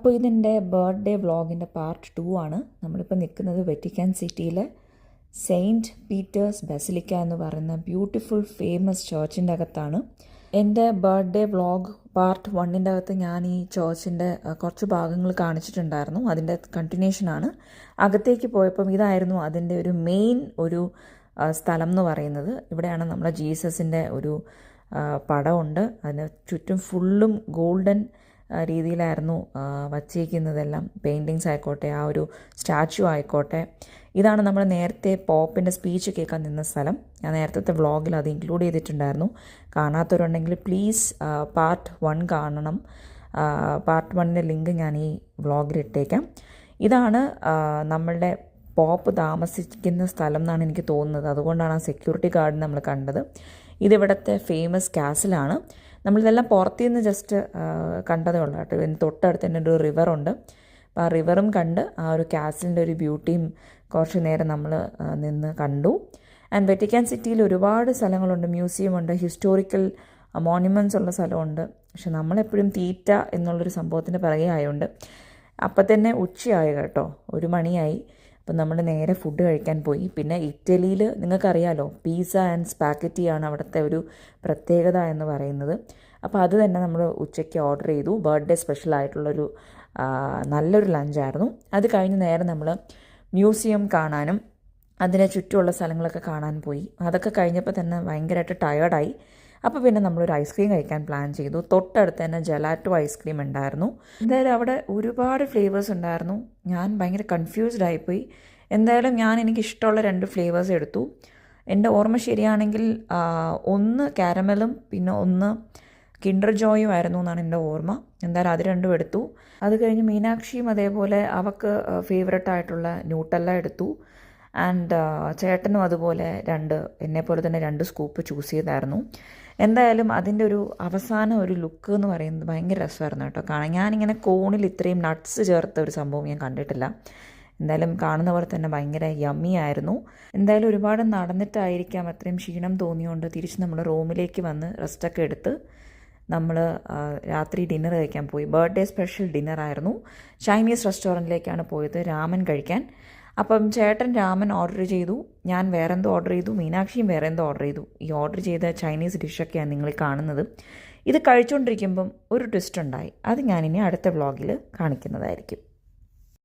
അപ്പോൾ ഇതിൻ്റെ birthday വ്ളോഗിൻ്റെ part 2 ആണ്. നമ്മളിപ്പോൾ നിൽക്കുന്നത് വെറ്റിക്കാൻ സിറ്റിയിലെ സെയിൻറ്റ് പീറ്റേഴ്സ് ബസിലിക്ക എന്ന് പറയുന്ന ബ്യൂട്ടിഫുൾ ഫേമസ് ചർച്ചിൻ്റെ അകത്താണ്. എൻ്റെ ബർത്ത്ഡേ വ്ളോഗ് പാർട്ട് 1ൻ്റെ അകത്ത് ഞാൻ ഈ ചർച്ചിൻ്റെ കുറച്ച് ഭാഗങ്ങൾ കാണിച്ചിട്ടുണ്ടായിരുന്നു. അതിൻ്റെ കണ്ടിന്യൂഷനാണ്. അകത്തേക്ക് പോയപ്പം ഇതായിരുന്നു അതിൻ്റെ ഒരു മെയിൻ ഒരു സ്ഥലം എന്ന് പറയുന്നത്. ഇവിടെയാണ് നമ്മുടെ ജീസസിൻ്റെ ഒരു പടമുണ്ട്. അതിന് ചുറ്റും ഫുള്ളും ഗോൾഡൻ രീതിയിലായിരുന്നു വച്ചിരിക്കുന്നതെല്ലാം. പെയിൻറ്റിങ്സ് ആയിക്കോട്ടെ, ആ ഒരു സ്റ്റാച്ചു ആയിക്കോട്ടെ. ഇതാണ് നമ്മൾ നേരത്തെ പോപ്പിൻ്റെ സ്പീച്ച് കേൾക്കാൻ നിന്ന സ്ഥലം. ഞാൻ നേരത്തെ വ്ളോഗിൽ അത് ഇൻക്ലൂഡ് ചെയ്തിട്ടുണ്ടായിരുന്നു. കാണാത്തവരുണ്ടെങ്കിൽ പ്ലീസ് പാർട്ട് 1 കാണണം. പാർട്ട് 1ൻ്റെ ലിങ്ക് ഞാൻ ഈ വ്ളോഗിൽ ഇട്ടേക്കാം. ഇതാണ് നമ്മളുടെ പോപ്പ് താമസിക്കുന്ന സ്ഥലം എന്നാണ് എനിക്ക് തോന്നുന്നത്. അതുകൊണ്ടാണ് ആ സെക്യൂരിറ്റി ഗാർഡ് നമ്മൾ കണ്ടത്. ഇതിവിടുത്തെ ഫേമസ് കാസിലാണ്. നമ്മളിതെല്ലാം പുറത്തുനിന്ന് ജസ്റ്റ് കണ്ടതേ ഉള്ളൂ കേട്ടോ. ഇതിന് തൊട്ടടുത്ത് തന്നെ ഒരു റിവറുണ്ട്. അപ്പോൾ ആ റിവറും കണ്ട് ആ ഒരു കാസിലിൻ്റെ ഒരു ബ്യൂട്ടിയും കുറച്ച് നേരം നമ്മൾ നിന്ന് കണ്ടു. ആൻഡ് വെറ്റിക്കാൻ സിറ്റിയിൽ ഒരുപാട് സ്ഥലങ്ങളുണ്ട്. മ്യൂസിയമുണ്ട്, ഹിസ്റ്റോറിക്കൽ മോണ്യുമെൻറ്റ്സ് ഉള്ള സ്ഥലമുണ്ട്. പക്ഷെ നമ്മളെപ്പോഴും തീറ്റ എന്നുള്ളൊരു സംഭവത്തിൻ്റെ പിറകെ ആയതുകൊണ്ട് അപ്പം തന്നെ ഉച്ചയായി കേട്ടോ, 1 മണിയായി. അപ്പം നമ്മൾ നേരെ ഫുഡ് കഴിക്കാൻ പോയി. പിന്നെ ഇറ്റലിയിൽ നിങ്ങൾക്കറിയാലോ, പീസ ആൻഡ് സ്പാഗറ്റിയാണ് അവിടുത്തെ ഒരു പ്രത്യേകത എന്ന് പറയുന്നത്. അപ്പോൾ അത് തന്നെ നമ്മൾ ഉച്ചയ്ക്ക് ഓർഡർ ചെയ്തു. ബർത്ത്ഡേ സ്പെഷ്യലായിട്ടുള്ളൊരു നല്ലൊരു ലഞ്ചായിരുന്നു. അത് കഴിഞ്ഞ് നേരെ നമ്മൾ മ്യൂസിയം കാണാനും അതിനെ ചുറ്റുമുള്ള സ്ഥലങ്ങളൊക്കെ കാണാൻ പോയി. അതൊക്കെ കഴിഞ്ഞപ്പോൾ തന്നെ ഭയങ്കരമായിട്ട് ടയേർഡായി. അപ്പോൾ പിന്നെ നമ്മളൊരു ഐസ്ക്രീം കഴിക്കാൻ പ്ലാൻ ചെയ്തു. തൊട്ടടുത്ത് തന്നെ ജെലാറ്റോ ഐസ്ക്രീം ഉണ്ടായിരുന്നു. എന്തായാലും അവിടെ ഒരുപാട് ഫ്ലേവേഴ്സ് ഉണ്ടായിരുന്നു. ഞാൻ ഭയങ്കര കൺഫ്യൂസ്ഡ് ആയിപ്പോയി. എന്തായാലും എനിക്കിഷ്ടമുള്ള 2 ഫ്ലേവേഴ്സ് എടുത്തു. എൻ്റെ ഓർമ്മ ശരിയാണെങ്കിൽ 1 കാരമലും പിന്നെ 1 കിൻഡർ ജോയും ആയിരുന്നു എന്നാണ് എൻ്റെ ഓർമ്മ. എന്തായാലും അത് 2 എടുത്തു. അത് കഴിഞ്ഞ് മീനാക്ഷിയും അതേപോലെ അവൾക്ക് ഫേവററ്റ് ആയിട്ടുള്ള ന്യൂട്ടല്ല എടുത്തു. ആൻഡ് ചേട്ടനും അതുപോലെ എന്നെപ്പോലെ തന്നെ 2 സ്കൂപ്പ് ചൂസ് ചെയ്തായിരുന്നു. എന്തായാലും അതിൻ്റെ ഒരു അവസാന ഒരു ലുക്ക് എന്ന് പറയുന്നത് ഭയങ്കര രസമായിരുന്നു കേട്ടോ കാണാൻ. ഞാനിങ്ങനെ കോണിൽ ഇത്രയും നട്ട്സ് ചേർത്ത ഒരു സംഭവം ഞാൻ കണ്ടിട്ടില്ല. എന്തായാലും കാണുന്ന പോലെ തന്നെ ഭയങ്കര യമ്മി ആയിരുന്നു. എന്തായാലും ഒരുപാട് നടന്നിട്ടായിരിക്കാം അത്രയും ക്ഷീണം തോന്നിയുകൊണ്ട് തിരിച്ച് നമ്മൾ റൂമിലേക്ക് വന്ന് റെസ്റ്റൊക്കെ എടുത്ത് നമ്മൾ രാത്രി ഡിന്നർ കഴിക്കാൻ പോയി. ബർത്ത്ഡേ സ്പെഷ്യൽ ഡിന്നറായിരുന്നു. ചൈനീസ് റെസ്റ്റോറൻറ്റിലേക്കാണ് പോയത് രാമൻ കഴിക്കാൻ. അപ്പം ചേട്ടൻ രാമൻ ഓർഡർ ചെയ്തു, ഞാൻ വേറെന്തോ ഓർഡർ ചെയ്തു, മീനാക്ഷിയും വേറെന്തോ ഓർഡർ ചെയ്തു. ഈ ഓർഡർ ചെയ്ത ചൈനീസ് ഡിഷൊക്കെയാണ് നിങ്ങൾ കാണുന്നത്. ഇത് കഴിച്ചുകൊണ്ടിരിക്കുമ്പം ഒരു ട്വിസ്റ്റ് ഉണ്ടായി. അത് ഞാനിനി അടുത്ത വ്ളോഗിൽ കാണിക്കുന്നതായിരിക്കും.